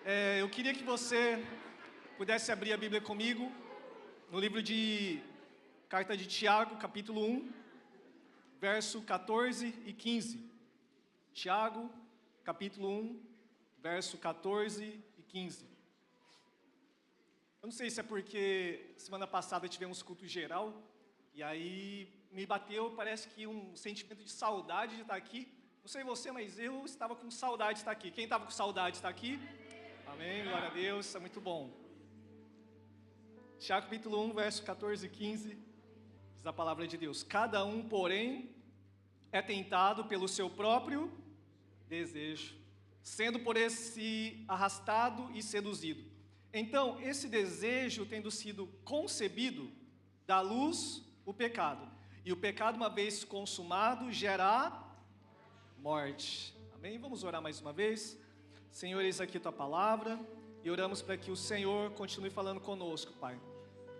Eu queria que você pudesse abrir a Bíblia comigo no livro de Carta de Tiago, capítulo 1, verso 14 e 15. Tiago, capítulo 1, verso 14 e 15. Eu não sei se é porque semana passada tivemos culto geral, e aí me bateu, parece que um sentimento de saudade de estar aqui. Não sei você, mas eu estava com saudade de estar aqui. Quem estava com saudade de estar aqui? Amém, glória a Deus, isso é muito bom. Tiago capítulo 1, verso 14 e 15, diz a palavra de Deus: cada um, porém, é tentado pelo seu próprio desejo, sendo por esse arrastado e seduzido. Então, esse desejo, tendo sido concebido, dá luz o pecado. E o pecado, uma vez consumado, gera morte. Amém? Vamos orar mais uma vez. Senhor, eis aqui a tua palavra, e oramos para que o Senhor continue falando conosco, Pai.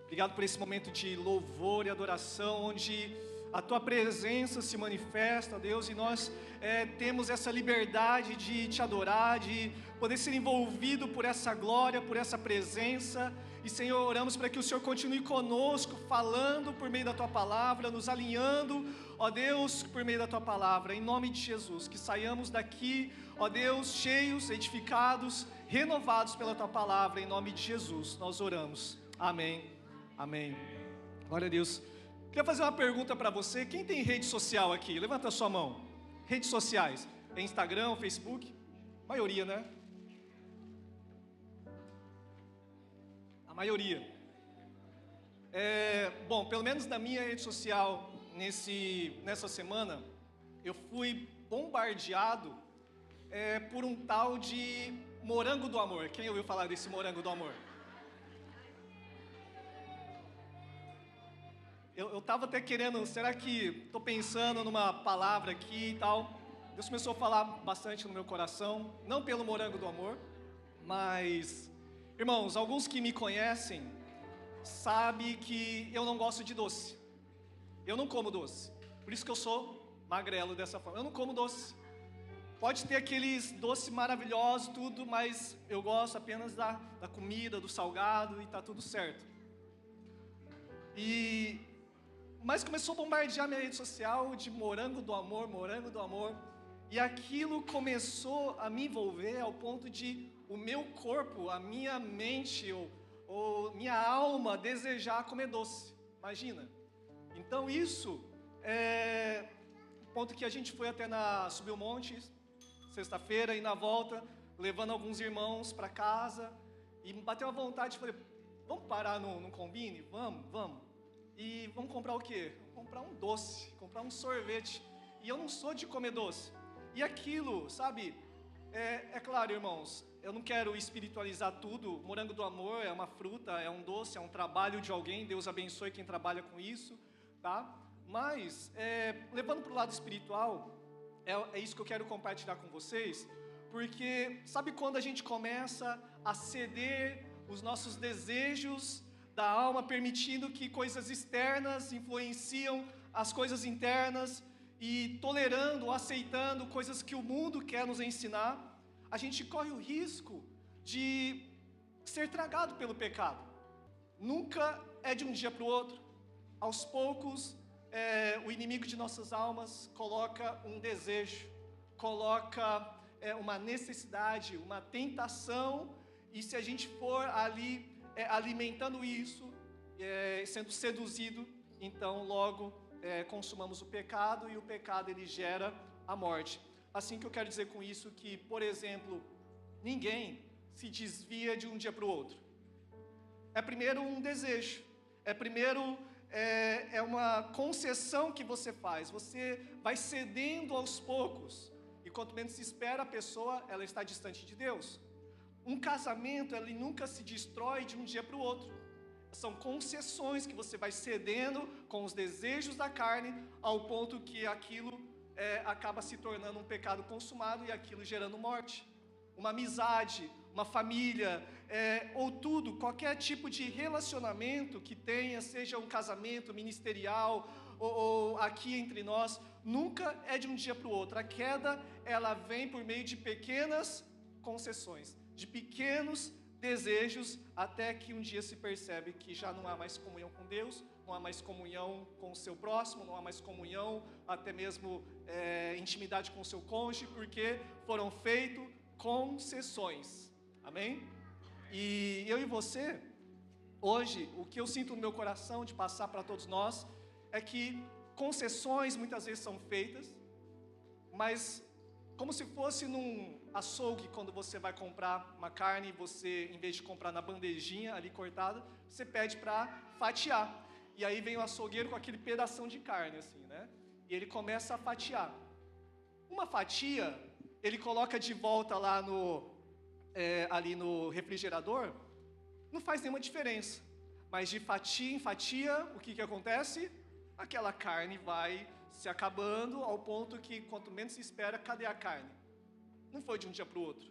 Obrigado por esse momento de louvor e adoração, onde a tua presença se manifesta, Deus, e nós temos essa liberdade de te adorar, de poder ser envolvido por essa glória, por essa presença. E, Senhor, oramos para que o Senhor continue conosco, falando por meio da tua palavra, nos alinhando, ó Deus, por meio da tua palavra, em nome de Jesus, que saiamos daqui, ó Deus, cheios, edificados, renovados pela tua palavra, em nome de Jesus, nós oramos. Amém, amém. Glória a Deus. Queria fazer uma pergunta para você. Quem tem rede social aqui? Levanta a sua mão. Redes sociais. É Instagram, Facebook? A maioria, né? A maioria. Bom, pelo menos na minha rede social, nessa semana, eu fui bombardeado por um tal de morango do amor. Quem ouviu falar desse morango do amor? Eu estava até querendo, será que estou pensando numa palavra aqui e tal. Deus começou a falar bastante no meu coração, não pelo morango do amor, mas, irmãos, alguns que me conhecem sabem que eu não gosto de doce. Eu não como doce, por isso que eu sou magrelo dessa forma. Eu não como doce. Pode ter aqueles doces maravilhosos, tudo, mas eu gosto apenas da comida, do salgado, e está tudo certo. Mas começou a bombardear minha rede social de morango do amor, e aquilo começou a me envolver ao ponto de o meu corpo, a minha mente, ou minha alma desejar comer doce. Imagina. Então isso é o ponto que a gente foi até subir o monte, sexta-feira, e na volta, levando alguns irmãos para casa, e me bateu a vontade, falei, vamos parar no Combine? Vamos. E vamos comprar o quê? Vamos comprar um doce, comprar um sorvete. E eu não sou de comer doce. E aquilo, sabe, é claro, irmãos, eu não quero espiritualizar tudo. Morango do amor é uma fruta, é um doce, é um trabalho de alguém. Deus abençoe quem trabalha com isso, tá? Mas, levando para o lado espiritual, é isso que eu quero compartilhar com vocês. Porque, sabe quando a gente começa a ceder os nossos desejos da alma, permitindo que coisas externas influenciam as coisas internas e tolerando, aceitando coisas que o mundo quer nos ensinar, a gente corre o risco de ser tragado pelo pecado. Nunca é de um dia para o outro. Aos poucos, o inimigo de nossas almas coloca um desejo, coloca uma necessidade, uma tentação, e se a gente for ali alimentando isso, sendo seduzido, então logo consumamos o pecado, e o pecado ele gera a morte. Assim que eu quero dizer com isso que, por exemplo, ninguém se desvia de um dia para o outro. É primeiro um desejo, é uma concessão que você faz, você vai cedendo aos poucos, e quanto menos se espera a pessoa, ela está distante de Deus. Um casamento, ele nunca se destrói de um dia para o outro. São concessões que você vai cedendo com os desejos da carne, ao ponto que aquilo acaba se tornando um pecado consumado, e aquilo gerando morte. Uma amizade, uma família, ou tudo, qualquer tipo de relacionamento que tenha, seja um casamento ministerial, ou aqui entre nós, nunca é de um dia para o outro. A queda, ela vem por meio de pequenas concessões, de pequenos desejos, até que um dia se percebe que já não há mais comunhão com Deus, não há mais comunhão com o seu próximo, não há mais comunhão, até mesmo intimidade com o seu cônjuge, porque foram feitas concessões. Amém? E eu e você, hoje, o que eu sinto no meu coração de passar para todos nós, é que concessões muitas vezes são feitas, mas como se fosse num açougue, quando você vai comprar uma carne, você, em vez de comprar na bandejinha ali cortada, você pede para fatiar. E aí vem o açougueiro com aquele pedação de carne, assim, né? E ele começa a fatiar. Uma fatia, ele coloca de volta lá ali no refrigerador, não faz nenhuma diferença. Mas de fatia em fatia, o que acontece? Aquela carne vai se acabando ao ponto que, quanto menos se espera, cadê a carne? Não foi de um dia para o outro.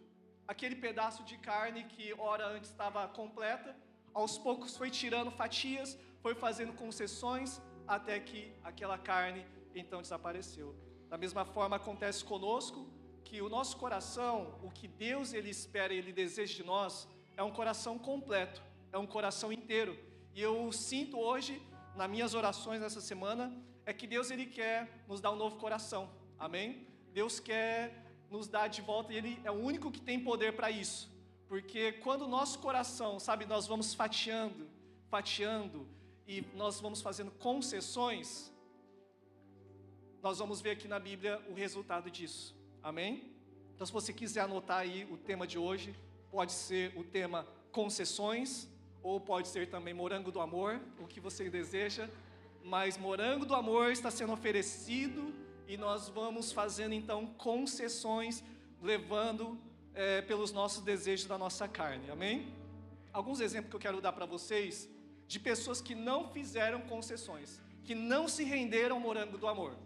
Aquele pedaço de carne que hora antes estava completa, aos poucos foi tirando fatias, foi fazendo concessões, até que aquela carne então desapareceu. Da mesma forma acontece conosco, que o nosso coração, o que Deus ele espera e ele deseja de nós, é um coração completo, é um coração inteiro. E eu sinto hoje, nas minhas orações nessa semana, é que Deus ele quer nos dar um novo coração, amém? Deus quer nos dar de volta e Ele é o único que tem poder para isso, porque quando o nosso coração, sabe, nós vamos fatiando, e nós vamos fazendo concessões, nós vamos ver aqui na Bíblia o resultado disso, amém? Então se você quiser anotar aí o tema de hoje, pode ser o tema concessões, ou pode ser também morango do amor, o que você deseja, mas morango do amor está sendo oferecido e nós vamos fazendo então concessões, levando pelos nossos desejos da nossa carne, amém? Alguns exemplos que eu quero dar para vocês, de pessoas que não fizeram concessões, que não se renderam ao morango do amor.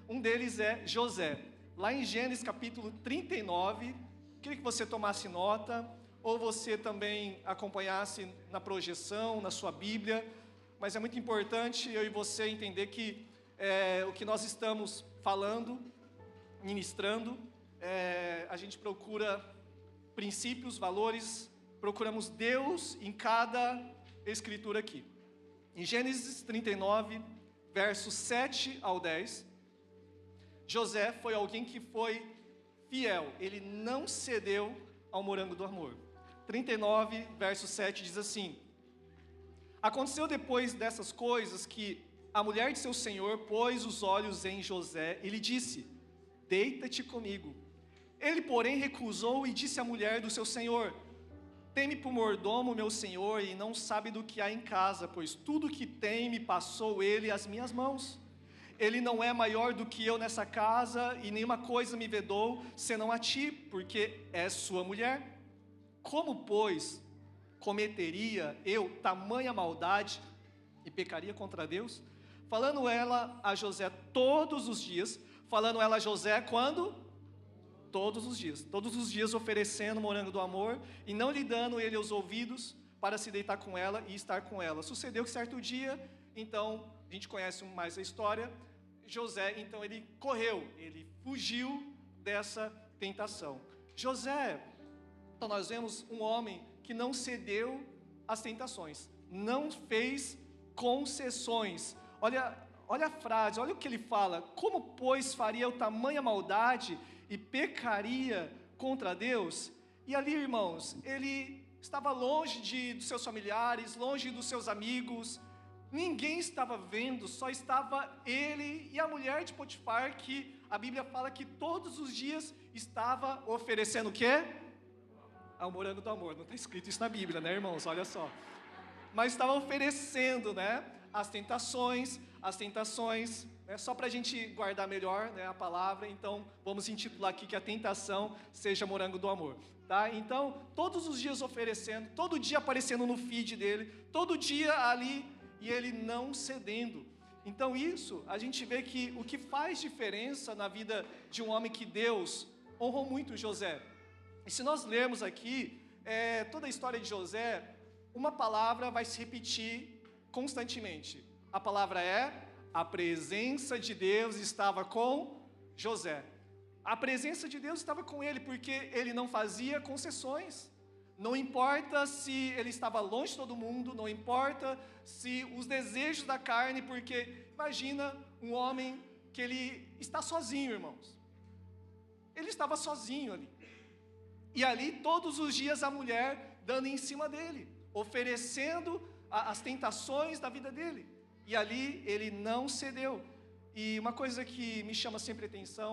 Um deles é José. Lá em Gênesis capítulo 39, queria que você tomasse nota, ou você também acompanhasse na projeção, na sua Bíblia, mas é muito importante eu e você entender que o que nós estamos falando, ministrando, a gente procura princípios, valores, procuramos Deus em cada escritura aqui. Em Gênesis 39, versos 7 ao 10, José foi alguém que foi fiel, ele não cedeu ao morango do amor. 39, verso 7 diz assim: aconteceu depois dessas coisas que a mulher de seu senhor pôs os olhos em José e lhe disse: deita-te comigo. Ele, porém, recusou e disse à mulher do seu senhor: teme por mordomo meu senhor e não sabe do que há em casa, pois tudo que tem me passou ele às minhas mãos. Ele não é maior do que eu nessa casa e nenhuma coisa me vedou, senão a ti, porque és sua mulher. Como, pois, cometeria eu tamanha maldade e pecaria contra Deus? Falando ela a José todos os dias, falando ela a José quando? Todos os dias oferecendo morango do amor e não lhe dando ele os ouvidos para se deitar com ela e estar com ela. Sucedeu que certo dia, então, a gente conhece mais a história, José, então ele correu, ele fugiu dessa tentação. José, então nós vemos um homem que não cedeu às tentações, não fez concessões. Olha a frase, olha o que ele fala: como, pois, faria eu tamanha maldade e pecaria contra Deus? E ali, irmãos, ele estava longe dos seus familiares, longe dos seus amigos, ninguém estava vendo, só estava ele e a mulher de Potifar, que a Bíblia fala que todos os dias estava oferecendo o quê? Ao morango do amor. Não está escrito isso na Bíblia, né, irmãos? Olha só. Mas estava oferecendo, né, as tentações, né, só para a gente guardar melhor, né, a palavra. Então, vamos intitular aqui que a tentação seja morango do amor, tá? Então, todos os dias oferecendo, todo dia aparecendo no feed dele, todo dia ali, e ele não cedendo. Então, isso, a gente vê que o que faz diferença na vida de um homem que Deus honrou muito José. E se nós lermos aqui, toda a história de José, uma palavra vai se repetir constantemente. A palavra é: a presença de Deus estava com José. A presença de Deus estava com ele, porque ele não fazia concessões. Não importa se ele estava longe de todo mundo, não importa se os desejos da carne, porque imagina um homem que ele está sozinho, irmãos. Ele estava sozinho ali. E ali todos os dias a mulher dando em cima dele, oferecendo as tentações da vida dele. E ali ele não cedeu. E uma coisa que me chama sempre atenção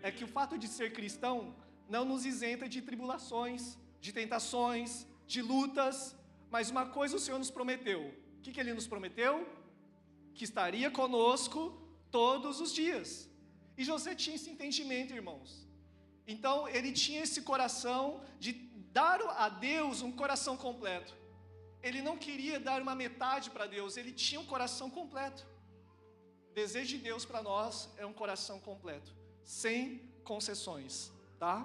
é que o fato de ser cristão não nos isenta de tribulações, de tentações, de lutas, mas uma coisa o Senhor nos prometeu. O que Ele nos prometeu? Que estaria conosco todos os dias. E José tinha esse entendimento, irmãos. Então ele tinha esse coração de dar a Deus um coração completo. Ele não queria dar uma metade para Deus, ele tinha um coração completo. O desejo de Deus para nós é um coração completo, sem concessões, tá?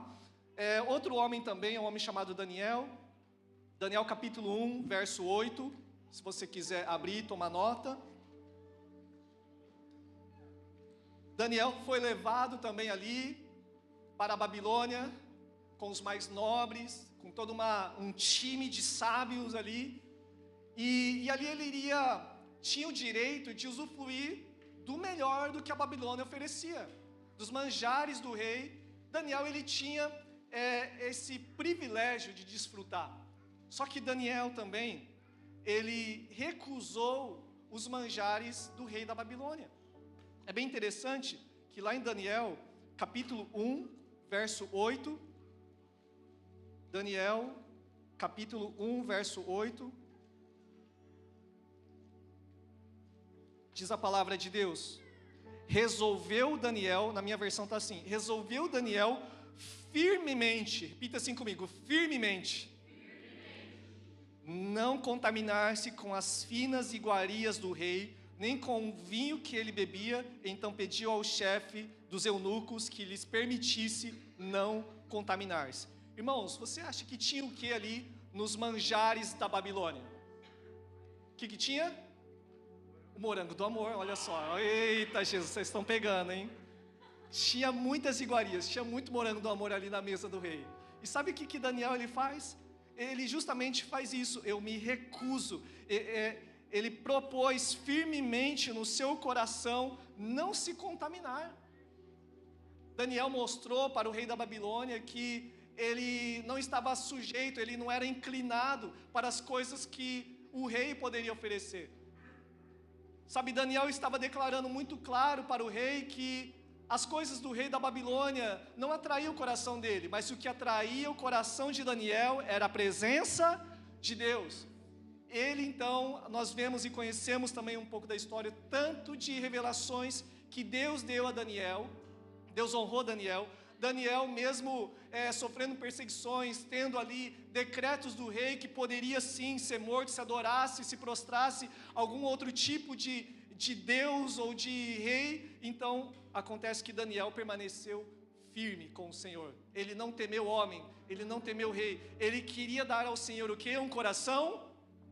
Outro homem também é um homem chamado Daniel. Daniel capítulo 1, verso 8. Se você quiser abrir e tomar nota. Daniel foi levado também ali para a Babilônia, com os mais nobres, com todo um time de sábios ali. E ali ele tinha o direito de usufruir do melhor do que a Babilônia oferecia, dos manjares do rei. Daniel, ele tinha esse privilégio de desfrutar. Só que Daniel também, ele recusou os manjares do rei da Babilônia. É bem interessante que lá em Daniel, capítulo 1, verso 8, Daniel, capítulo 1, verso 8, diz a palavra de Deus: resolveu Daniel, na minha versão está assim, resolveu Daniel firmemente, repita assim comigo, firmemente, não contaminar-se com as finas iguarias do rei, nem com o vinho que ele bebia. Então pediu ao chefe dos eunucos que lhes permitisse não contaminar-se. Irmãos, você acha que tinha o que ali nos manjares da Babilônia? O que tinha? O morango do amor, olha só. Eita, Jesus, vocês estão pegando, hein? Tinha muitas iguarias, tinha muito morango do amor ali na mesa do rei. E sabe o que Daniel ele faz? Ele justamente faz isso. Eu me recuso. Ele propôs firmemente no seu coração não se contaminar. Daniel mostrou para o rei da Babilônia que ele não estava sujeito, ele não era inclinado para as coisas que o rei poderia oferecer. Sabe, Daniel estava declarando muito claro para o rei que as coisas do rei da Babilônia não atraíam o coração dele, mas o que atraía o coração de Daniel era a presença de Deus. Ele então, nós vemos e conhecemos também um pouco da história, tanto de revelações que Deus deu a Daniel. Deus honrou Daniel. Daniel mesmo sofrendo perseguições, tendo ali decretos do rei que poderia sim ser morto se adorasse, se prostrasse algum outro tipo de Deus ou de rei. Então acontece que Daniel permaneceu firme com o Senhor. Ele não temeu homem, ele não temeu rei. Ele queria dar ao Senhor o quê? Um coração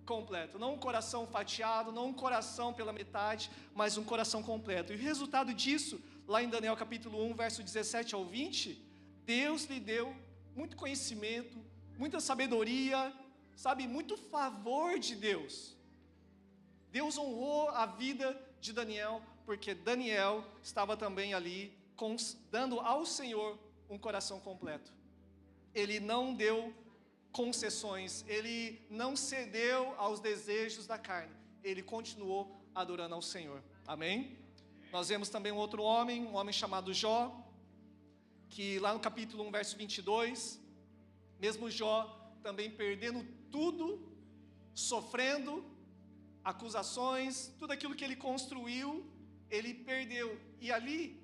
completo, não um coração fatiado, não um coração pela metade, mas um coração completo. E o resultado disso, lá em Daniel capítulo 1, verso 17 ao 20, Deus lhe deu muito conhecimento, muita sabedoria, sabe, muito favor de Deus. Deus honrou a vida de Daniel, porque Daniel estava também ali, dando ao Senhor um coração completo. Ele não deu concessões, ele não cedeu aos desejos da carne, ele continuou adorando ao Senhor, amém? Nós vemos também um outro homem, um homem chamado Jó, que lá no capítulo 1, verso 22, mesmo Jó também perdendo tudo, sofrendo acusações, tudo aquilo que ele construiu, ele perdeu. E ali,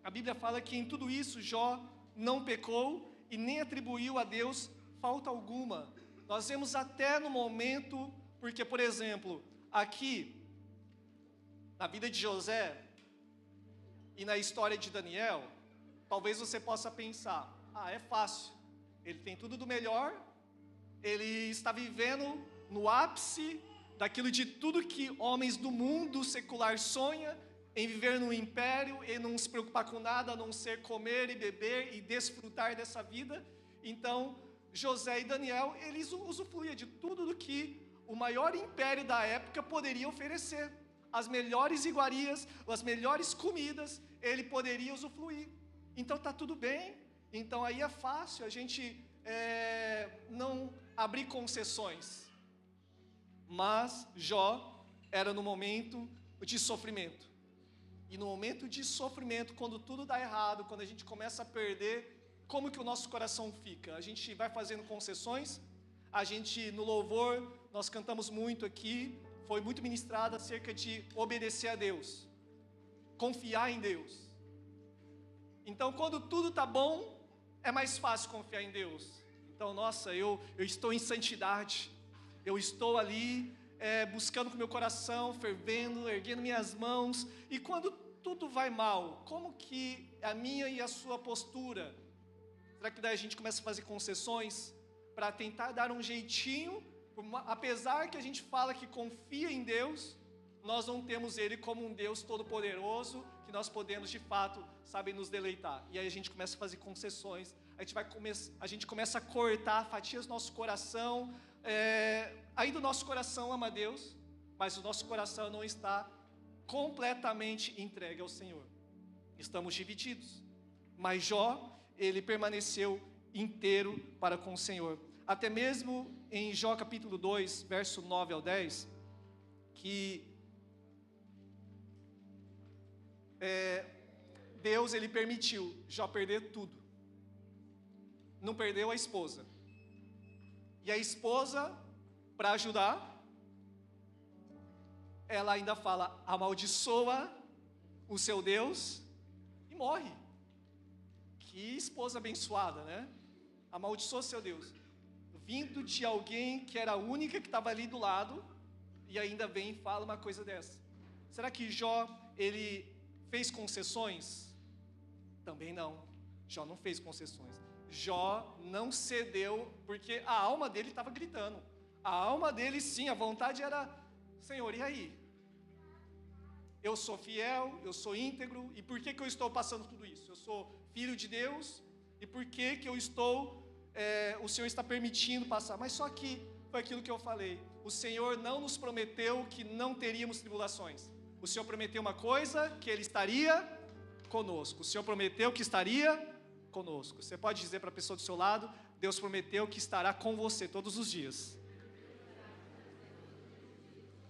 a Bíblia fala que em tudo isso Jó não pecou e nem atribuiu a Deus falta alguma. Nós vemos até no momento, porque, por exemplo, aqui, na vida de José e na história de Daniel, talvez você possa pensar, é fácil, ele tem tudo do melhor, ele está vivendo no ápice daquilo de tudo que homens do mundo secular sonham, em viver num império, em não se preocupar com nada, a não ser comer e beber e desfrutar dessa vida. Então, José e Daniel, eles usufruíam de tudo do que o maior império da época poderia oferecer. As melhores iguarias, as melhores comidas, ele poderia usufruir. Então tá tudo bem. Então aí é fácil a gente não abrir concessões. Mas Jó era no momento de sofrimento. E no momento de sofrimento, quando tudo dá errado, quando a gente começa a perder, como que o nosso coração fica? A gente vai fazendo concessões. A gente, no louvor, nós cantamos muito aqui, foi muito ministrado acerca de obedecer a Deus, confiar em Deus. Então, quando tudo está bom, é mais fácil confiar em Deus. Então, nossa, eu estou em santidade, eu estou ali buscando com meu coração, fervendo, erguendo minhas mãos. E quando tudo vai mal, como que a minha e a sua postura? Será que daí a gente começa a fazer concessões para tentar dar um jeitinho? Apesar que a gente fala que confia em Deus, nós não temos Ele como um Deus todo-poderoso, que nós podemos de fato, sabe, nos deleitar. E aí a gente começa a fazer concessões, a gente começa a cortar fatias do nosso coração. Ainda o nosso coração ama a Deus, mas o nosso coração não está completamente entregue ao Senhor. Estamos divididos. Mas Jó, ele permaneceu inteiro para com o Senhor. Até mesmo em Jó capítulo 2, verso 9 ao 10, que Deus, ele permitiu Jó perder tudo. Não perdeu a esposa. E a esposa, para ajudar, ela ainda fala, amaldiçoa o seu Deus e morre. Que esposa abençoada, né? Amaldiçoa o seu Deus. Vindo de alguém que era a única que estava ali do lado, e ainda vem e fala uma coisa dessa. Será que Jó, ele fez concessões? Também não. Jó não fez concessões. Jó não cedeu, porque a alma dele estava gritando. A alma dele, sim, a vontade era, Senhor, e aí? Eu sou fiel, eu sou íntegro, e por que eu estou passando tudo isso? Eu sou filho de Deus, e por que eu estou... o Senhor está permitindo passar? Mas só que foi aquilo que eu falei. O Senhor não nos prometeu que não teríamos tribulações. O Senhor prometeu uma coisa, que Ele estaria conosco. O Senhor prometeu que estaria conosco. Você pode dizer para a pessoa do seu lado, Deus prometeu que estará com você todos os dias.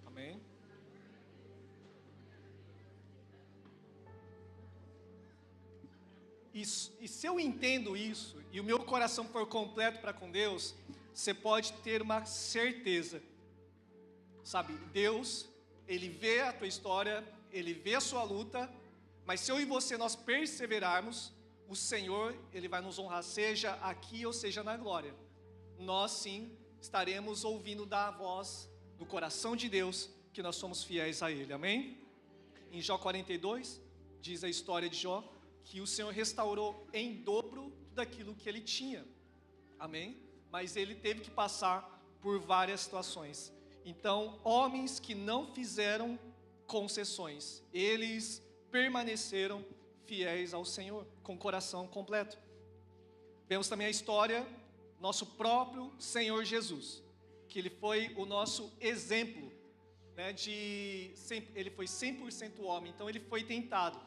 Amém? E se eu entendo isso, e o meu coração for completo para com Deus, você pode ter uma certeza, sabe, Deus, Ele vê a tua história, Ele vê a sua luta, mas se eu e você nós perseverarmos, o Senhor, Ele vai nos honrar, seja aqui ou seja na glória. Nós sim, estaremos ouvindo da voz do coração de Deus, que nós somos fiéis a Ele, amém? Em Jó 42, diz a história de Jó, que o Senhor restaurou em dobro tudo aquilo que ele tinha, amém? Mas ele teve que passar por várias situações. Então, homens que não fizeram concessões, eles permaneceram fiéis ao Senhor, com o coração completo. Vemos também a história, nosso próprio Senhor Jesus, que ele foi o nosso exemplo, né, ele foi 100% homem, então ele foi tentado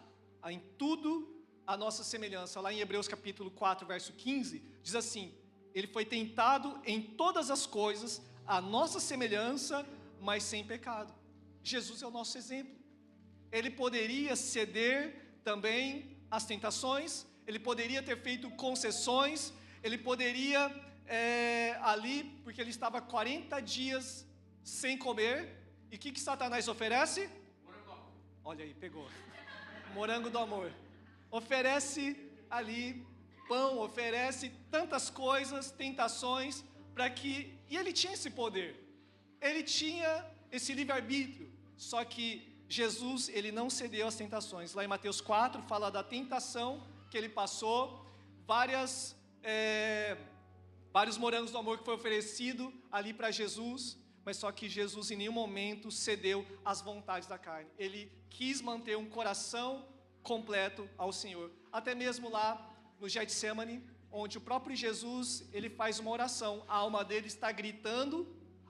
em tudo a nossa semelhança. Lá em Hebreus capítulo 4, verso 15, diz assim, ele foi tentado em todas as coisas, a nossa semelhança, mas sem pecado. Jesus é o nosso exemplo. Ele poderia ceder também às tentações, ele poderia ter feito concessões, ele poderia ali, porque ele estava 40 dias sem comer, e o que Satanás oferece? Morango. Olha aí, pegou. Morango do amor. Oferece ali pão, oferece tantas coisas, tentações, para que... E ele tinha esse poder, ele tinha esse livre-arbítrio, só que Jesus, ele não cedeu às tentações. Lá em Mateus 4, fala da tentação que ele passou, vários morangos do amor que foi oferecido ali para Jesus, mas só que Jesus em nenhum momento cedeu às vontades da carne. Ele quis manter um coração completo ao Senhor. Até mesmo lá no Getsemane, onde o próprio Jesus, ele faz uma oração, a alma dele está gritando,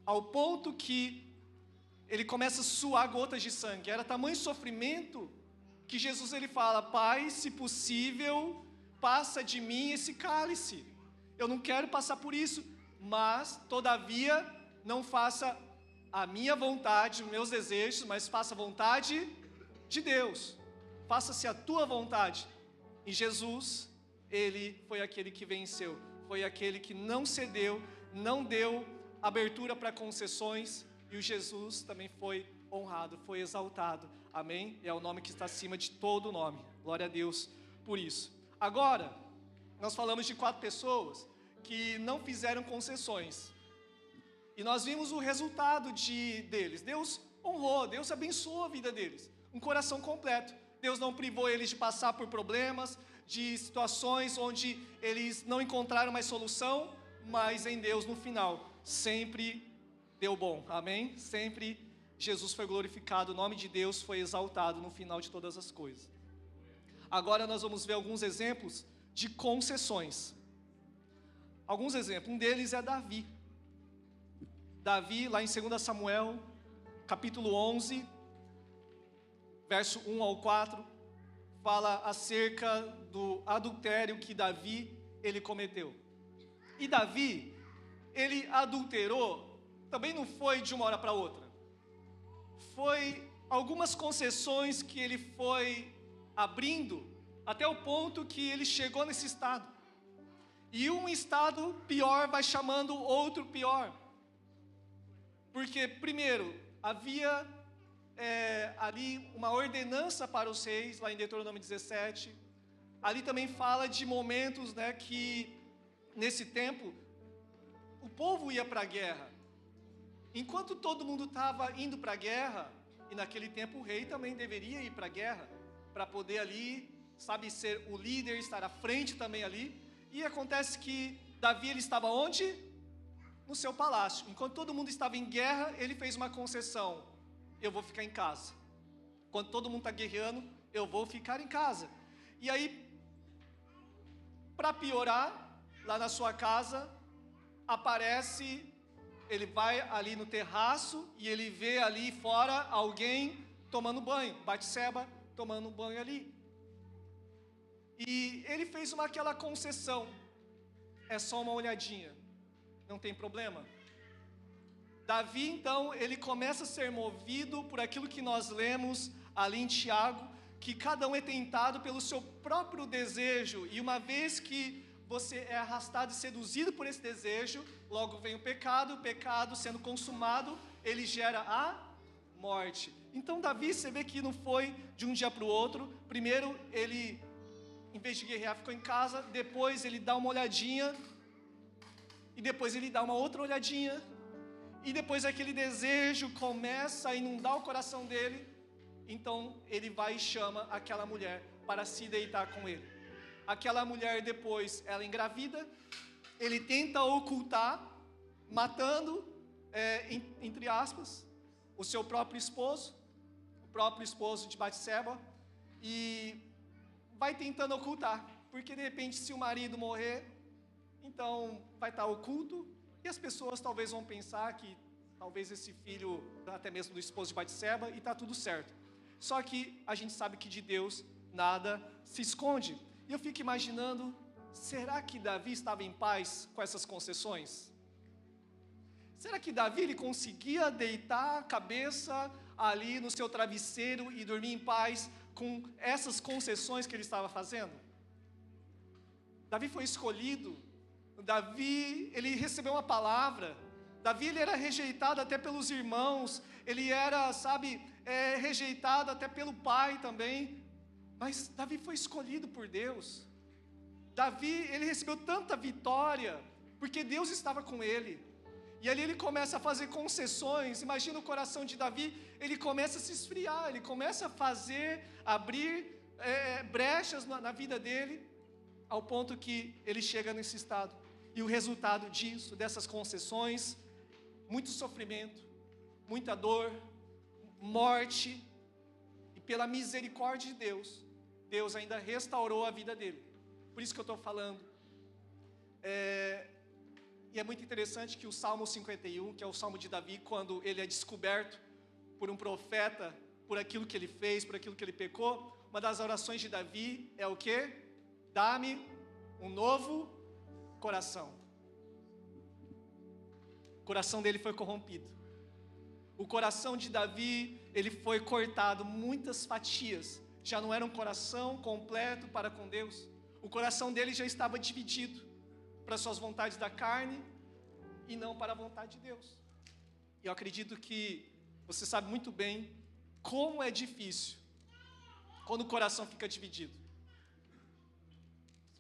ao ponto que ele começa a suar gotas de sangue. Era tamanho sofrimento que Jesus ele fala: Pai, se possível, passa de mim esse cálice. Eu não quero passar por isso, mas, todavia, não faça a minha vontade, os meus desejos, mas faça a vontade de Deus. Faça-se a tua vontade. E Jesus, ele foi aquele que venceu. Foi aquele que não cedeu, não deu abertura para concessões. E o Jesus também foi honrado, foi exaltado. Amém? É o nome que está acima de todo nome. Glória a Deus por isso. Agora, nós falamos de 4 pessoas que não fizeram concessões. E nós vimos o resultado deles. Deus honrou, Deus abençoou a vida deles. Um coração completo. Deus não privou eles de passar por problemas, de situações onde eles não encontraram mais solução, mas em Deus, no final, sempre deu bom. Amém? Sempre Jesus foi glorificado, o nome de Deus foi exaltado no final de todas as coisas. Agora nós vamos ver alguns exemplos de concessões. Alguns exemplos, um deles é Davi. Davi, lá em 2 Samuel, capítulo 11, verso 1 ao 4, fala acerca do adultério que Davi, ele cometeu. E Davi, ele adulterou, também não foi de uma hora para outra. Foi algumas concessões que ele foi abrindo, até o ponto que ele chegou nesse estado. E um estado pior vai chamando outro pior. Porque, primeiro, havia ali uma ordenança para os reis, lá em Deuteronômio 17. Ali também fala de momentos, né, que, nesse tempo, o povo ia para a guerra. Enquanto todo mundo estava indo para a guerra, e naquele tempo o rei também deveria ir para a guerra, para poder ali, sabe, ser o líder, estar à frente também ali. E acontece que Davi, ele estava onde? No seu palácio. Enquanto todo mundo estava em guerra, ele fez uma concessão: eu vou ficar em casa. Quando todo mundo está guerreando, eu vou ficar em casa. E aí, para piorar, lá na sua casa, aparece, ele vai ali no terraço e ele vê ali fora alguém tomando banho, Batseba tomando banho ali. E ele fez aquela concessão: é só uma olhadinha, não tem problema. Davi, então, ele começa a ser movido por aquilo que nós lemos ali em Tiago, que cada um é tentado pelo seu próprio desejo, e uma vez que você é arrastado e seduzido por esse desejo, logo vem o pecado sendo consumado, ele gera a morte. Então Davi, você vê que não foi de um dia para o outro. Primeiro ele, em vez de guerrear, ficou em casa. Depois ele dá uma olhadinha, e depois ele dá uma outra olhadinha, e depois aquele desejo começa a inundar o coração dele. Então ele vai e chama aquela mulher para se deitar com ele. Aquela mulher depois, ela engravida, ele tenta ocultar, matando, entre aspas, o seu próprio esposo, o próprio esposo de Batseba, e vai tentando ocultar, porque de repente se o marido morrer, então vai estar oculto, e as pessoas talvez vão pensar que talvez esse filho, até mesmo do esposo de Batseba, e está tudo certo. Só que a gente sabe que de Deus nada se esconde. E eu fico imaginando, será que Davi estava em paz com essas concessões? Será que Davi ele conseguia deitar a cabeça ali no seu travesseiro e dormir em paz com essas concessões que ele estava fazendo? Davi foi escolhido. Davi, ele recebeu uma palavra. Davi, ele era rejeitado até pelos irmãos. Ele era, rejeitado até pelo pai também. Mas Davi foi escolhido por Deus. Davi, ele recebeu tanta vitória, porque Deus estava com ele. E ali ele começa a fazer concessões. Imagina o coração de Davi, ele começa a se esfriar, ele começa a abrir brechas na vida dele, ao ponto que ele chega nesse estado. E o resultado disso, dessas concessões, muito sofrimento, muita dor, morte, e pela misericórdia de Deus, Deus ainda restaurou a vida dele. Por isso que eu estou falando. E é muito interessante que o Salmo 51, que é o Salmo de Davi, quando ele é descoberto por um profeta, por aquilo que ele fez, por aquilo que ele pecou, uma das orações de Davi é o quê? Dá-me um novo coração. O coração dele foi corrompido. O coração de Davi, ele foi cortado muitas fatias. Já não era um coração completo para com Deus. O coração dele já estava dividido para suas vontades da carne e não para a vontade de Deus. E eu acredito que você sabe muito bem como é difícil quando o coração fica dividido.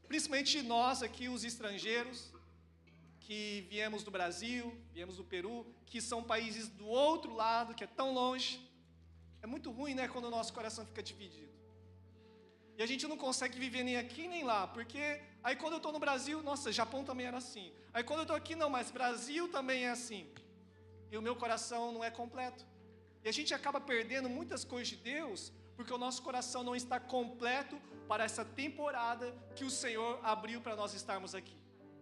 Principalmente nós aqui, os estrangeiros, que viemos do Brasil, viemos do Peru, que são países do outro lado, que é tão longe. É muito ruim, né, quando o nosso coração fica dividido. E a gente não consegue viver nem aqui nem lá, porque aí quando eu estou no Brasil, nossa, Japão também era assim. Aí quando eu estou aqui, não, mas Brasil também é assim. E o meu coração não é completo. E a gente acaba perdendo muitas coisas de Deus, porque o nosso coração não está completo para essa temporada que o Senhor abriu para nós estarmos aqui.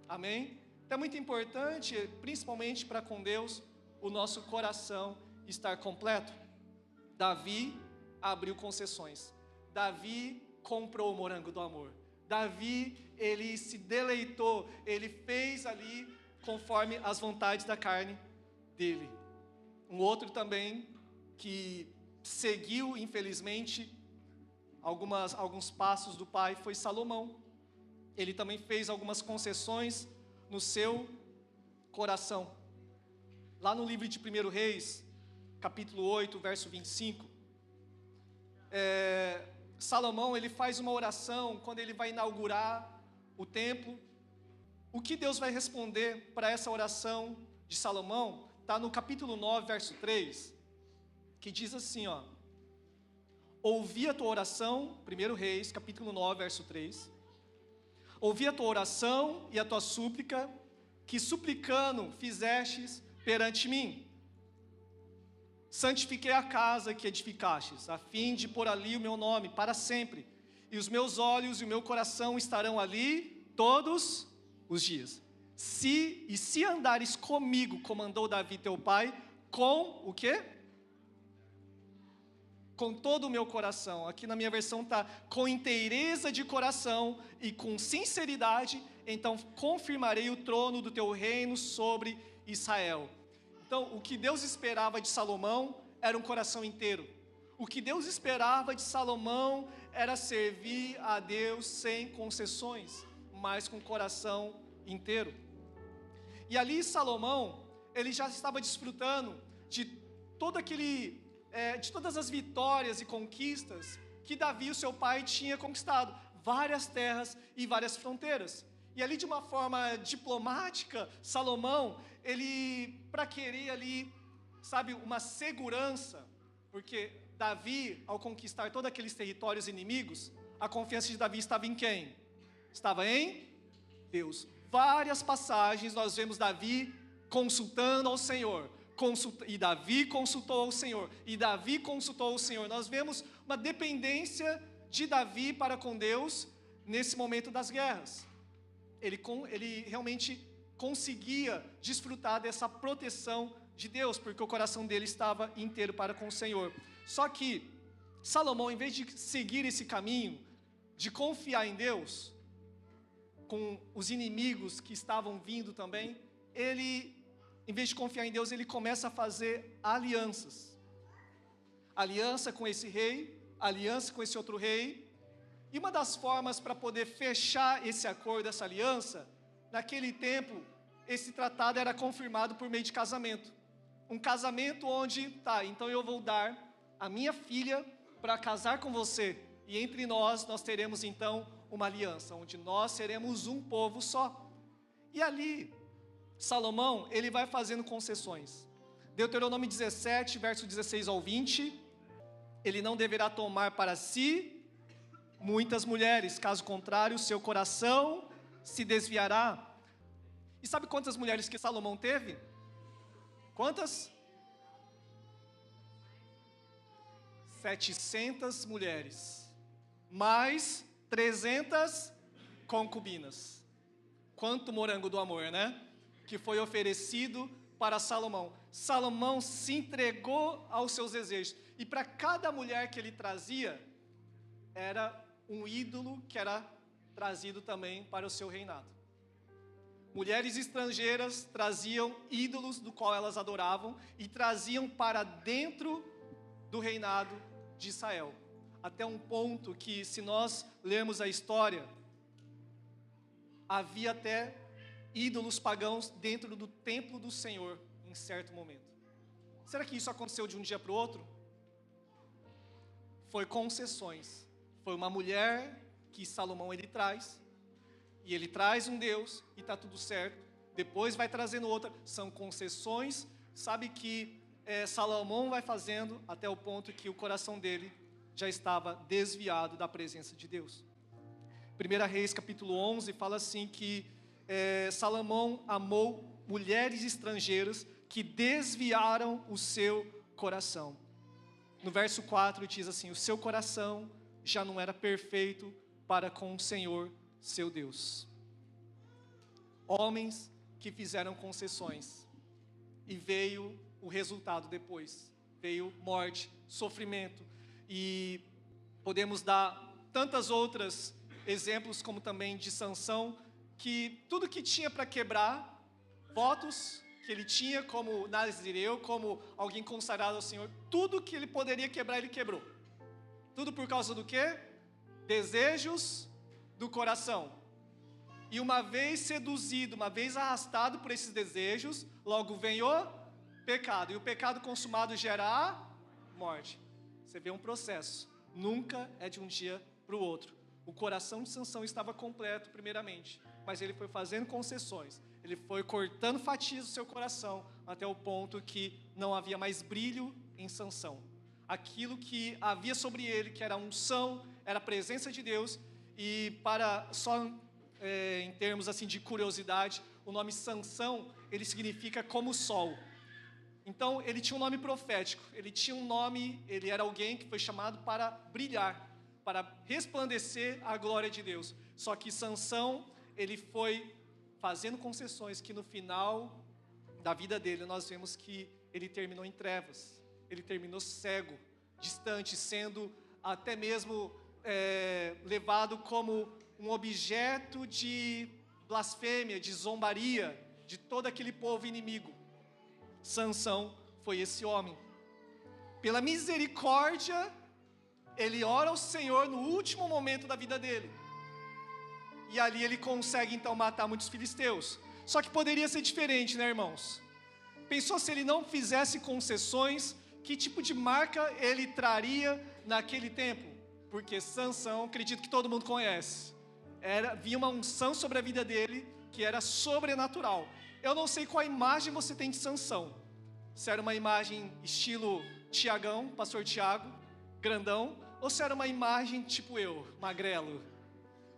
Amém? Então é muito importante, principalmente para com Deus, o nosso coração estar completo. Davi abriu concessões. Davi comprou o morango do amor. Davi, ele se deleitou, ele fez ali conforme as vontades da carne dele. Um outro também que seguiu, infelizmente, alguns passos do pai foi Salomão. Ele também fez algumas concessões no seu coração. Lá no livro de 1 Reis, capítulo 8, verso 25, Salomão, ele faz uma oração quando ele vai inaugurar o templo. O que Deus vai responder para essa oração de Salomão está no capítulo 9, verso 3, que diz assim, ó: ouvi a tua oração, 1 Reis, capítulo 9, verso 3, ouvi a tua oração e a tua súplica, que suplicando fizestes perante mim. Santifiquei a casa que edificastes, a fim de pôr ali o meu nome para sempre, e os meus olhos e o meu coração estarão ali todos os dias. Se andares comigo, como andou Davi teu pai, com o quê? Com todo o meu coração. Aqui na minha versão está com inteireza de coração e com sinceridade, então confirmarei o trono do teu reino sobre Israel. Então, o que Deus esperava de Salomão era um coração inteiro. O que Deus esperava de Salomão era servir a Deus sem concessões, mas com o coração inteiro. E ali Salomão, ele já estava desfrutando de de todas as vitórias e conquistas que Davi, o seu pai, tinha conquistado. Várias terras e várias fronteiras. E ali, de uma forma diplomática, Salomão, ele, para querer ali, sabe, uma segurança, porque Davi, ao conquistar todos aqueles territórios inimigos, a confiança de Davi estava em quem? Estava em Deus. Várias passagens nós vemos Davi consultando ao Senhor. E Davi consultou ao Senhor. E Davi consultou ao Senhor. Nós vemos uma dependência de Davi para com Deus nesse momento das guerras. Ele realmente conseguia desfrutar dessa proteção de Deus, porque o coração dele estava inteiro para com o Senhor. Só que Salomão, em vez de seguir esse caminho, de confiar em Deus, com os inimigos que estavam vindo também, ele, em vez de confiar em Deus, ele começa a fazer alianças. Aliança com esse rei, aliança com esse outro rei. E uma das formas para poder fechar esse acordo, essa aliança, naquele tempo, esse tratado era confirmado por meio de casamento. Um casamento onde, então eu vou dar a minha filha para casar com você. E entre nós teremos então uma aliança, onde nós seremos um povo só. E ali, Salomão, ele vai fazendo concessões. Deuteronômio 17, verso 16 ao 20, ele não deverá tomar para si muitas mulheres, caso contrário, seu coração se desviará. E sabe quantas mulheres que Salomão teve? Quantas? 700 mulheres, mais 300 concubinas. Quanto morango do amor, né? Que foi oferecido para Salomão. Salomão se entregou aos seus desejos. E para cada mulher que ele trazia, era um ídolo que era trazido também para o seu reinado. Mulheres estrangeiras traziam ídolos do qual elas adoravam e traziam para dentro do reinado de Israel. Até um ponto que, se nós lermos a história, havia até ídolos pagãos dentro do templo do Senhor em certo momento. Será que isso aconteceu de um dia para o outro? Foi concessões. Foi uma mulher que Salomão ele traz, e ele traz um Deus, e está tudo certo. Depois vai trazendo outra, são concessões, sabe que Salomão vai fazendo até o ponto que o coração dele já estava desviado da presença de Deus. 1 Reis capítulo 11 fala assim que Salomão amou mulheres estrangeiras que desviaram o seu coração. No verso 4 diz assim: o seu coração já não era perfeito para com o Senhor seu Deus. Homens que fizeram concessões, e veio o resultado depois. Veio morte, sofrimento, e podemos dar tantas outras exemplos, como também de Sansão, que tudo que tinha para quebrar, votos que ele tinha como nazireu, como alguém consagrado ao Senhor, tudo que ele poderia quebrar, ele quebrou. Tudo por causa do quê? Desejos do coração. E uma vez seduzido, uma vez arrastado por esses desejos, logo vem o pecado. E o pecado consumado gera a morte. Você vê um processo. Nunca é de um dia para o outro. O coração de Sansão estava completo primeiramente, mas ele foi fazendo concessões. Ele foi cortando fatias do seu coração, até o ponto que não havia mais brilho em Sansão. Aquilo que havia sobre ele, que era a unção, era a presença de Deus. E para só em termos assim de curiosidade, o nome Sansão, ele significa como sol. Então ele tinha um nome profético, ele tinha um nome, ele era alguém que foi chamado para brilhar, para resplandecer a glória de Deus. Só que Sansão, ele foi fazendo concessões que no final da vida dele nós vemos que ele terminou em trevas, ele terminou cego, distante, sendo até mesmo levado como um objeto de blasfêmia, de zombaria de todo aquele povo inimigo. Sansão foi esse homem. Pela misericórdia, ele ora ao Senhor no último momento da vida dele. E ali ele consegue então matar muitos filisteus. Só que poderia ser diferente, né, irmãos? Pensou se ele não fizesse concessões, que tipo de marca ele traria naquele tempo? Porque Sansão, acredito que todo mundo conhece, havia uma unção sobre a vida dele que era sobrenatural. Eu não sei qual imagem você tem de Sansão. Se era uma imagem estilo Tiagão, pastor Tiago, grandão, ou se era uma imagem tipo eu, magrelo,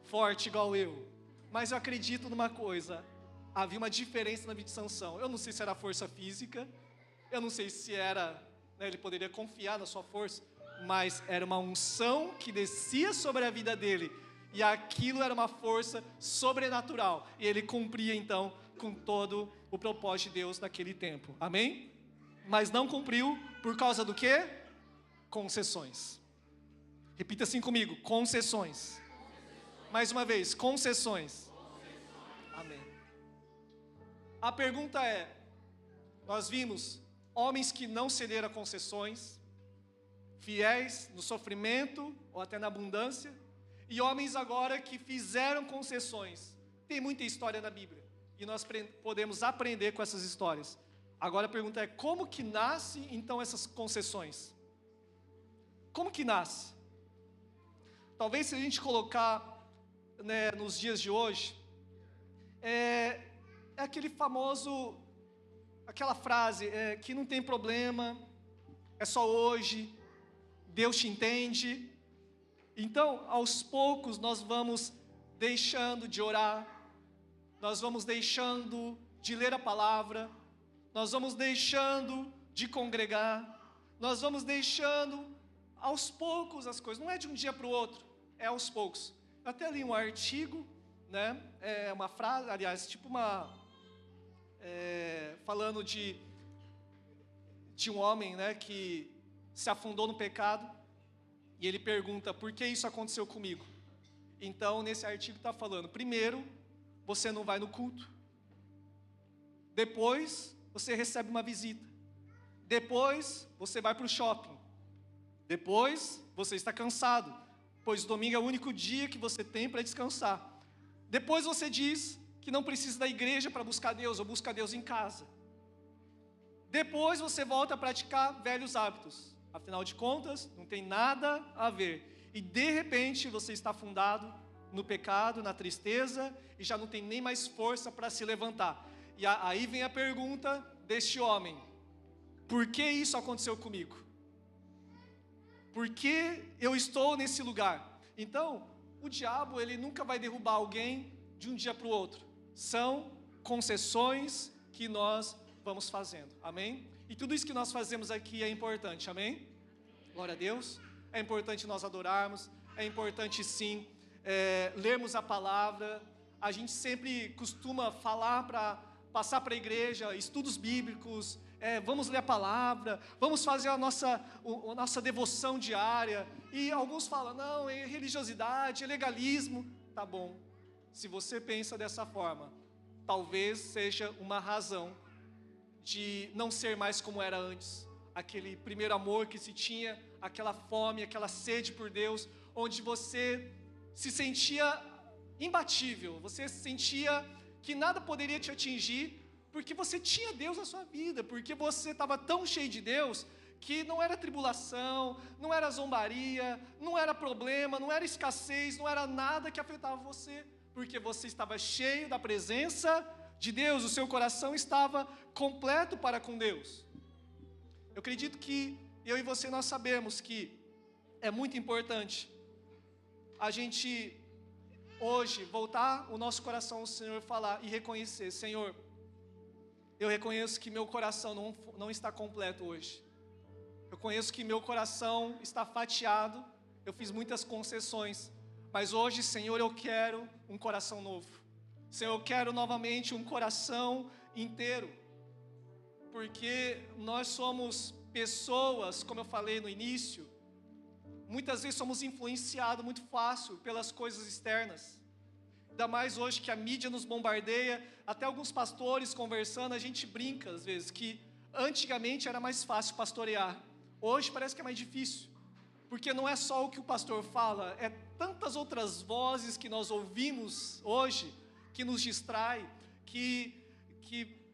forte igual eu. Mas eu acredito numa coisa: havia uma diferença na vida de Sansão. Eu não sei se era força física, eu não sei se era, ele poderia confiar na sua força, mas era uma unção que descia sobre a vida dele, e aquilo era uma força sobrenatural, e ele cumpria então com todo o propósito de Deus naquele tempo, amém? Mas não cumpriu por causa do quê? Concessões. Repita assim comigo: concessões. Mais uma vez, concessões. Amém. A pergunta é, nós vimos homens que não cederam a concessões, fiéis no sofrimento ou até na abundância, e homens agora que fizeram concessões. Tem muita história na Bíblia, e nós podemos aprender com essas histórias. Agora a pergunta é, como que nasce então essas concessões? Como que nasce? Talvez se a gente colocar, nos dias de hoje, é aquele famoso, aquela frase, que não tem problema, é só hoje, Deus te entende. Então, aos poucos, nós vamos deixando de orar, nós vamos deixando de ler a palavra, nós vamos deixando de congregar, nós vamos deixando aos poucos as coisas, não é de um dia para o outro, é aos poucos. Eu até li um artigo, né, uma frase, aliás, tipo falando de um homem, né, que se afundou no pecado, e ele pergunta, por que isso aconteceu comigo? Então, nesse artigo está falando, primeiro, você não vai no culto. Depois, você recebe uma visita. Depois, você vai para o shopping. Depois, você está cansado, pois domingo é o único dia que você tem para descansar. Depois, você diz que não precisa da igreja para buscar Deus, ou busca Deus em casa. Depois, você volta a praticar velhos hábitos. Afinal de contas, não tem nada a ver. E de repente você está afundado no pecado, na tristeza, e já não tem nem mais força para se levantar. E aí vem a pergunta deste homem: por que isso aconteceu comigo? Por que eu estou nesse lugar? Então, o diabo, ele nunca vai derrubar alguém de um dia para o outro. São concessões que nós vamos fazendo, amém? E tudo isso que nós fazemos aqui é importante, amém? Glória a Deus. É importante nós adorarmos, é importante sim lermos a palavra. A gente sempre costuma falar passar para a igreja, estudos bíblicos, vamos ler a palavra, vamos fazer a nossa devoção diária. E alguns falam, não, é religiosidade, é legalismo. Tá bom, se você pensa dessa forma, talvez seja uma razão de não ser mais como era antes. Aquele primeiro amor que se tinha, aquela fome, aquela sede por Deus, onde você se sentia imbatível, você sentia que nada poderia te atingir, porque você tinha Deus na sua vida, porque você estava tão cheio de Deus, que não era tribulação, não era zombaria, não era problema, não era escassez, não era nada que afetava você, porque você estava cheio da presença de Deus, o seu coração estava completo para com Deus. Eu acredito que eu e você, nós sabemos que é muito importante a gente hoje voltar o nosso coração ao Senhor, falar e reconhecer: Senhor, eu reconheço que meu coração não está completo hoje. Eu conheço que meu coração está fatiado, eu fiz muitas concessões, mas hoje, Senhor, eu quero um coração novo. Senhor, eu quero novamente um coração inteiro, porque nós somos pessoas, como eu falei no início, muitas vezes somos influenciados muito fácil pelas coisas externas. Ainda mais hoje que a mídia nos bombardeia, até alguns pastores conversando, a gente brinca às vezes que antigamente era mais fácil pastorear, hoje parece que é mais difícil, porque não é só o que o pastor fala, é tantas outras vozes que nós ouvimos hoje, que nos distrai, que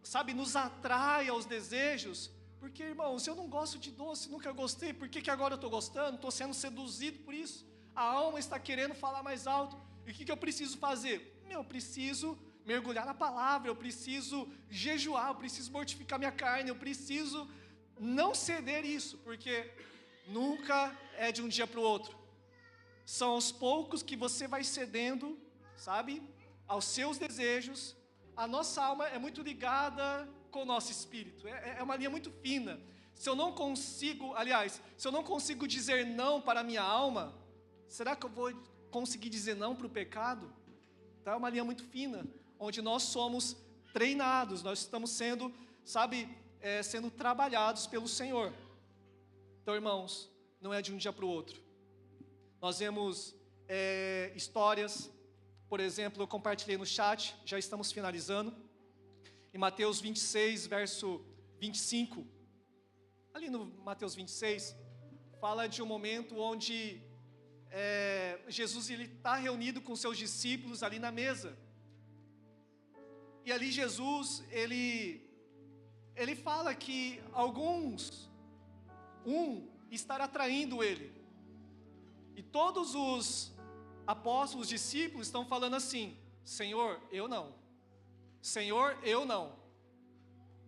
sabe, nos atrai aos desejos. Porque, irmãos, eu não gosto de doce, nunca gostei, por que agora eu estou gostando? Estou sendo seduzido por isso. A alma está querendo falar mais alto. E o que eu preciso fazer? Eu preciso mergulhar na palavra, eu preciso jejuar, eu preciso mortificar minha carne, eu preciso não ceder isso, porque nunca é de um dia para o outro. São aos poucos que você vai cedendo, sabe, aos seus desejos. A nossa alma é muito ligada com o nosso espírito, é uma linha muito fina. Se eu não consigo dizer não para a minha alma, será que eu vou conseguir dizer não para o pecado? Então é uma linha muito fina, onde nós somos treinados, nós estamos sendo, sendo trabalhados pelo Senhor. Então, irmãos, não é de um dia para o outro. Nós vemos histórias, por exemplo, eu compartilhei no chat, já estamos finalizando, em Mateus 26, verso 25, ali no Mateus 26, fala de um momento onde Jesus está reunido com seus discípulos ali na mesa, e ali Jesus, ele fala que estará traindo ele, e todos os apóstolos, discípulos estão falando assim: Senhor, eu não. Senhor, eu não.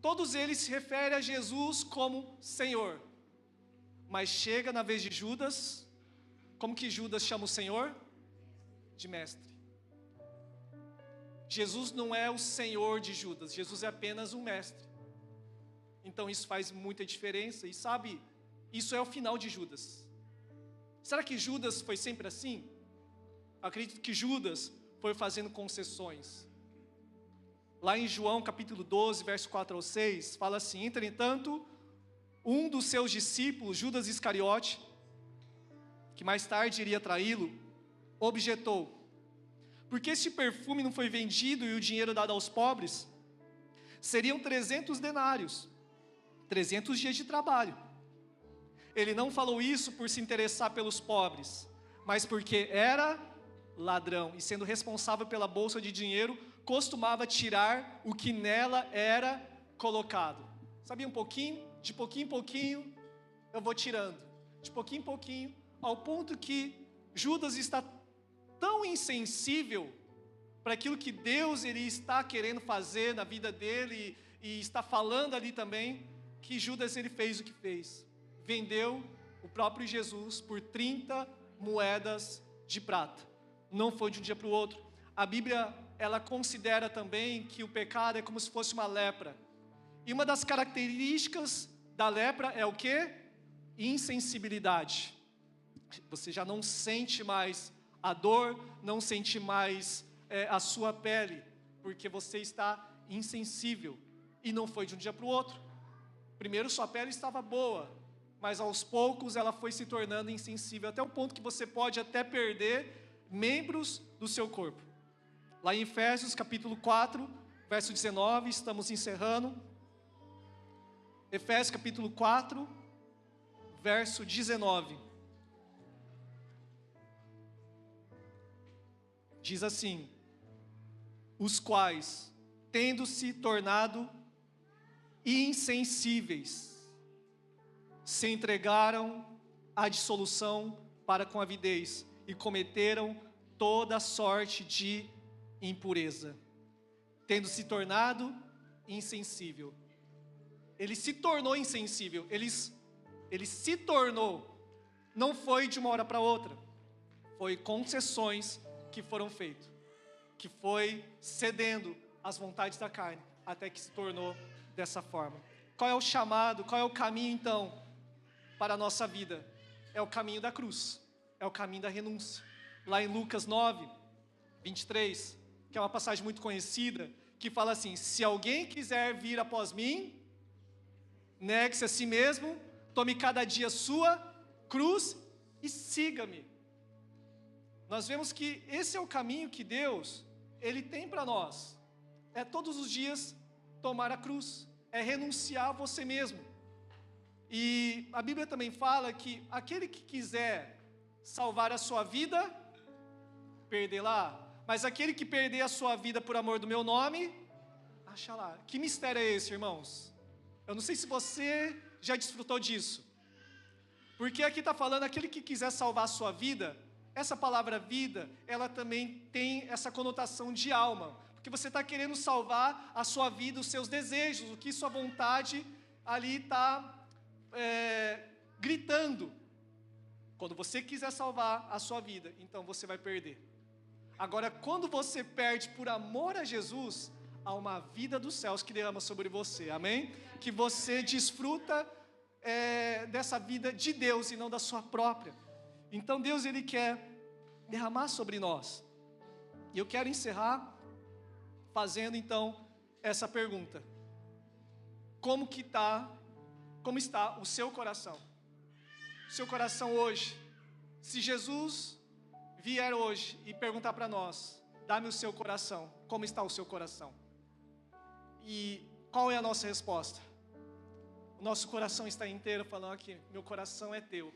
Todos eles se referem a Jesus como Senhor. Mas chega na vez de Judas, como que Judas chama o Senhor? De mestre. Jesus não é o Senhor de Judas, Jesus é apenas um mestre. Então isso faz muita diferença, e sabe, isso é o final de Judas. Será que Judas foi sempre assim? Eu acredito que Judas foi fazendo concessões. Lá em João capítulo 12, verso 4 ao 6, fala assim: entretanto, um dos seus discípulos, Judas Iscariote, que mais tarde iria traí-lo, objetou: por que este perfume não foi vendido e o dinheiro dado aos pobres? Seriam 300 denários, 300 dias de trabalho. Ele não falou isso por se interessar pelos pobres, mas porque era ladrão e, sendo responsável pela bolsa de dinheiro, costumava tirar o que nela era colocado. Sabia, um pouquinho, de pouquinho em pouquinho, eu vou tirando, de pouquinho em pouquinho, ao ponto que Judas está tão insensível para aquilo que Deus ele está querendo fazer na vida dele e está falando ali também, que Judas ele fez o que fez. Vendeu o próprio Jesus por 30 moedas de prata. Não foi de um dia para o outro. A Bíblia, ela considera também que o pecado é como se fosse uma lepra. E uma das características da lepra é o quê? Insensibilidade. Você já não sente mais a dor, não sente mais a sua pele, porque você está insensível. E não foi de um dia para o outro. Primeiro sua pele estava boa, mas aos poucos ela foi se tornando insensível, até o ponto que você pode até perder membros do seu corpo. Lá em Efésios capítulo 4, verso 19, estamos encerrando. Efésios capítulo 4, verso 19. Diz assim: os quais, tendo se tornado insensíveis, se entregaram à dissolução para com avidez e cometeram toda sorte de impureza, tendo se tornado insensível. Ele se tornou insensível, ele se tornou, não foi de uma hora para outra, foi concessões que foram feitas, que foi cedendo às vontades da carne, até que se tornou dessa forma. Qual é o chamado, qual é o caminho então para a nossa vida? É o caminho da cruz, é o caminho da renúncia. Lá em Lucas 9, 23, que é uma passagem muito conhecida, que fala assim: se alguém quiser vir após mim, negue-se a si mesmo, tome cada dia sua cruz e siga-me. Nós vemos que esse é o caminho que Deus, Ele tem para nós. É todos os dias tomar a cruz, é renunciar a você mesmo. E a Bíblia também fala que aquele que quiser salvar a sua vida, perdê-la. Mas aquele que perder a sua vida por amor do meu nome, acha lá. Que mistério é esse, irmãos? Eu não sei se você já desfrutou disso. Porque aqui está falando aquele que quiser salvar a sua vida. Essa palavra vida, ela também tem essa conotação de alma. Porque você está querendo salvar a sua vida, os seus desejos, o que sua vontade ali está gritando. Quando você quiser salvar a sua vida, então você vai perder. Agora, quando você perde por amor a Jesus, há uma vida dos céus que derrama sobre você, amém? Que você desfruta dessa vida de Deus e não da sua própria. Então Deus, Ele quer derramar sobre nós. E eu quero encerrar fazendo então essa pergunta: como está o seu coração? O seu coração hoje. Se Jesus vier hoje e perguntar para nós: dá-me o seu coração, como está o seu coração? E qual é a nossa resposta? O nosso coração está inteiro falando aqui: meu coração é teu.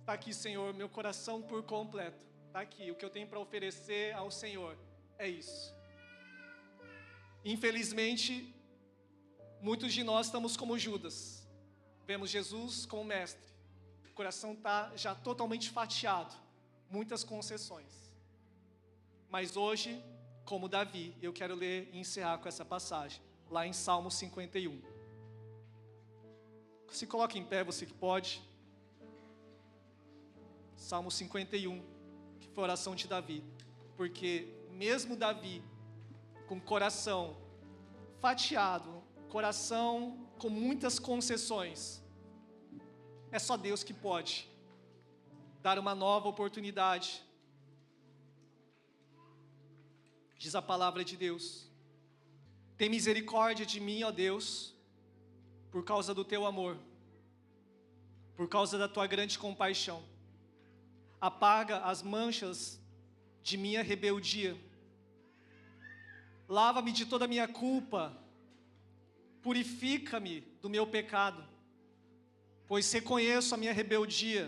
Está aqui, Senhor, meu coração por completo. Está aqui, o que eu tenho para oferecer ao Senhor é isso. Infelizmente, muitos de nós estamos como Judas. Vemos Jesus como mestre. O coração está já totalmente fatiado. Muitas concessões. Mas hoje, como Davi, eu quero ler e encerrar com essa passagem. Lá em Salmo 51. Se coloca em pé, você que pode. Salmo 51, que foi a oração de Davi. Porque mesmo Davi, com o coração fatiado, coração com muitas concessões, é só Deus que pode dar uma nova oportunidade. Diz a palavra de Deus: tem misericórdia de mim, ó Deus, por causa do teu amor, por causa da tua grande compaixão. Apaga as manchas de minha rebeldia. Lava-me de toda a minha culpa. Purifica-me do meu pecado, pois reconheço a minha rebeldia.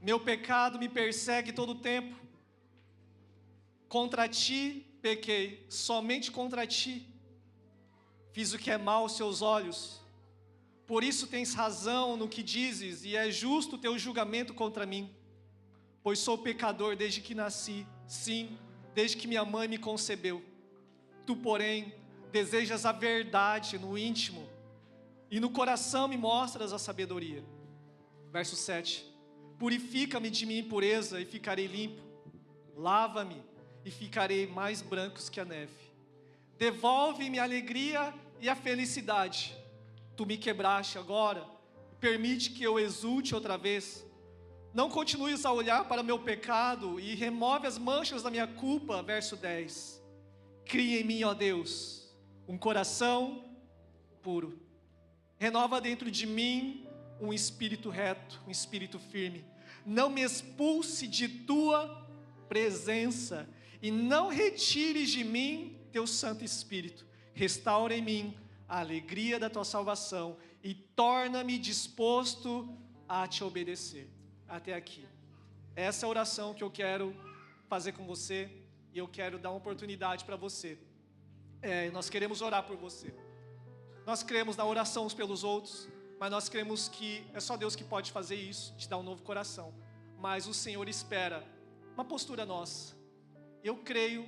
Meu pecado me persegue todo o tempo. Contra ti pequei, somente contra ti fiz o que é mal aos seus olhos. Por isso tens razão no que dizes, e é justo o teu julgamento contra mim. Pois sou pecador desde que nasci, sim, desde que minha mãe me concebeu. Tu, porém, desejas a verdade no íntimo, e no coração me mostras a sabedoria. Verso 7. Purifica-me de minha impureza e ficarei limpo. Lava-me e ficarei mais brancos que a neve. Devolve-me a alegria e a felicidade. Tu me quebraste agora, permite que eu exulte outra vez. Não continues a olhar para meu pecado e remove as manchas da minha culpa. Verso 10. Cria em mim, ó Deus, um coração puro. Renova dentro de mim um espírito reto, um espírito firme. Não me expulse de tua presença e não retires de mim teu Santo Espírito. Restaura em mim a alegria da tua salvação e torna-me disposto a te obedecer. Até aqui. Essa é a oração que eu quero fazer com você, e eu quero dar uma oportunidade para você. Nós queremos orar por você. Nós cremos na oração uns pelos outros, mas nós cremos que é só Deus que pode fazer isso, te dar um novo coração. Mas o Senhor espera uma postura nossa. Eu creio,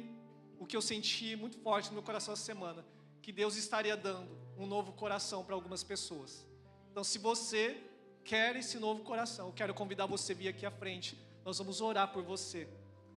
o que eu senti muito forte no meu coração essa semana, que Deus estaria dando um novo coração para algumas pessoas. Então, se você quer esse novo coração, eu quero convidar você a vir aqui à frente. Nós vamos orar por você.